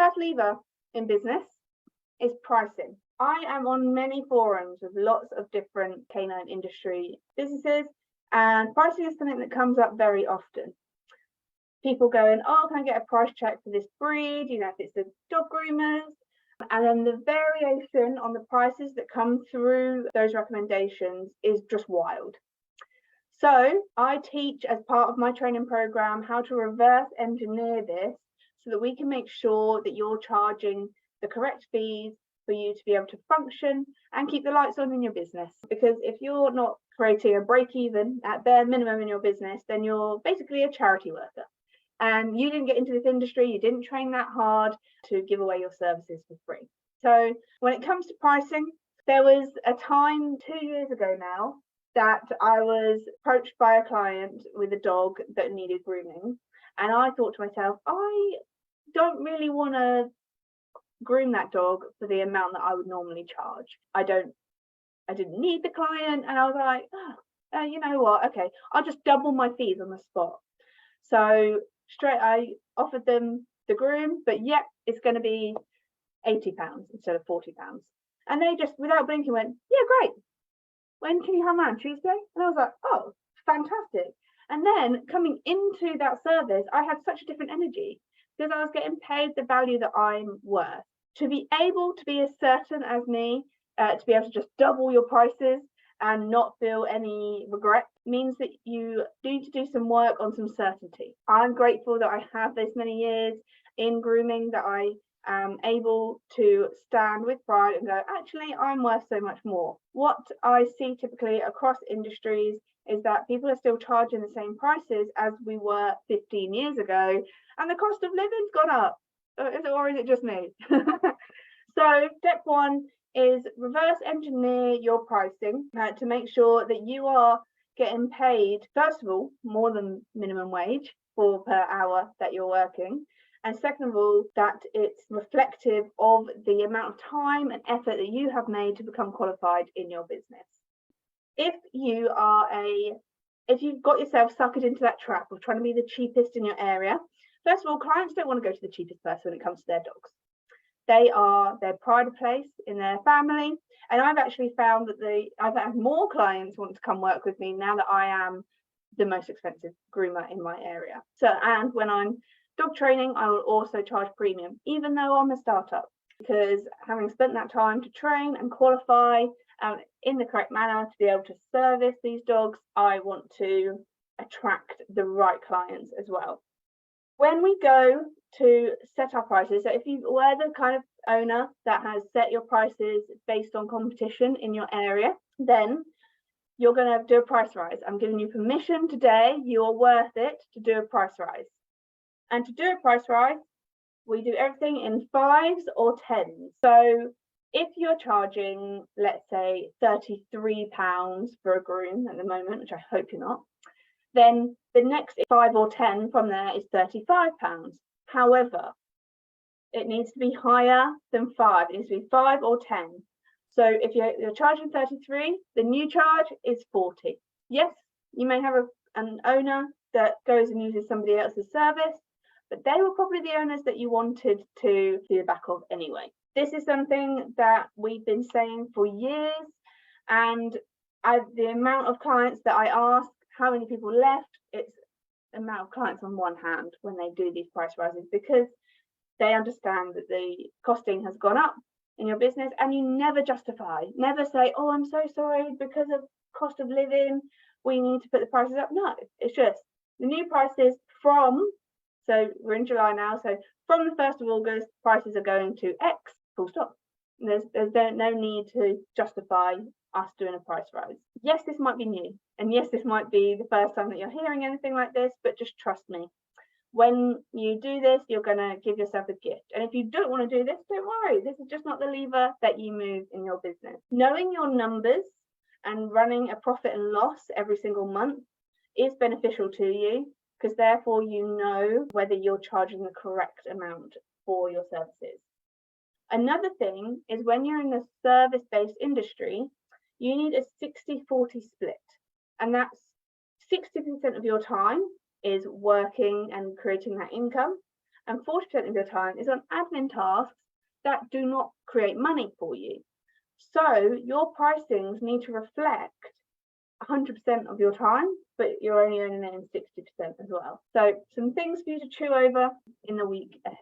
first lever in business is pricing. I am on many forums with lots of different canine industry businesses, and pricing is something that comes up very often. People going, oh, can I get a price check for this breed? You know, if it's the dog groomers. And then the variation on the prices that come through those recommendations is just wild. So I teach, as part of my training program, how to reverse engineer this so that we can make sure that you're charging the correct fees for you to be able to function and keep the lights on in your business. Because if you're not creating a break even at bare minimum in your business, then you're basically a charity worker. And you didn't get into this industry, you didn't train that hard to give away your services for free. So when it comes to pricing, there was a time 2 years ago now that I was approached by a client with a dog that needed grooming. And I thought to myself, I don't really want to groom that dog for the amount that I would normally charge. I didn't need the client, and I was like, you know what? Okay, I'll just double my fees on the spot. So I offered them the groom, but yet it's going to be £80 instead of £40. And they just, without blinking, went, yeah, great. When can you come around? Tuesday? And I was like, oh, fantastic. And then coming into that service, I had such a different energy because I was getting paid the value that I'm worth. To be able to be as certain as me, to be able to just double your prices and not feel any regret means that you need to do some work on some certainty. I'm grateful that I have this many years in grooming that I am able to stand with pride and go, actually, I'm worth so much more. What I see typically across industries is that people are still charging the same prices as we were 15 years ago, and the cost of living's gone up. Or is it just me? So step one is reverse engineer your pricing to make sure that you are getting paid, first of all, more than minimum wage for per hour that you're working. And second of all, that it's reflective of the amount of time and effort that you have made to become qualified in your business. If you've got yourself suckered into that trap of trying to be the cheapest in your area, first of all, clients don't want to go to the cheapest person when it comes to their dogs. They are their pride of place in their family. And I've actually found that I've had more clients want to come work with me now that I am the most expensive groomer in my area. So, and when I'm dog training, I will also charge premium, even though I'm a startup, because having spent that time to train and qualify in the correct manner to be able to service these dogs, I want to attract the right clients as well. When we go to set our prices, so if you were the kind of owner that has set your prices based on competition in your area, then you're going to do a price rise. I'm giving you permission today, you are worth it to do a price rise. And to do a price rise, we do everything in 5s or 10s. So if you're charging, let's say, £33 for a groom at the moment, which I hope you're not, then the next 5 or 10 from there is £35. However, it needs to be higher than 5. It needs to be 5 or 10. So if you're charging 33, the new charge is 40. Yes, you may have an owner that goes and uses somebody else's service, but they were probably the owners that you wanted to see the back of anyway. This is something that we've been saying for years, and the amount of clients that I ask how many people left, it's the amount of clients on one hand when they do these price rises, because they understand that the costing has gone up in your business, and you never say, oh, I'm so sorry, because of cost of living, we need to put the prices up. No, it's just the new prices so we're in July now, so from the 1st of August, prices are going to X, full stop. There's no need to justify us doing a price rise. Yes, this might be new, and yes, this might be the first time that you're hearing anything like this, but just trust me. When you do this, you're going to give yourself a gift. And if you don't want to do this, don't worry. This is just not the lever that you move in your business. Knowing your numbers and running a profit and loss every single month is beneficial to you, because therefore you know whether you're charging the correct amount for your services. Another thing is when you're in the service-based industry, you need a 60-40 split. And that's 60% of your time is working and creating that income, and 40% of your time is on admin tasks that do not create money for you. So your pricings need to reflect 100% of your time, but you're only earning 60% as well. So some things for you to chew over in the week ahead.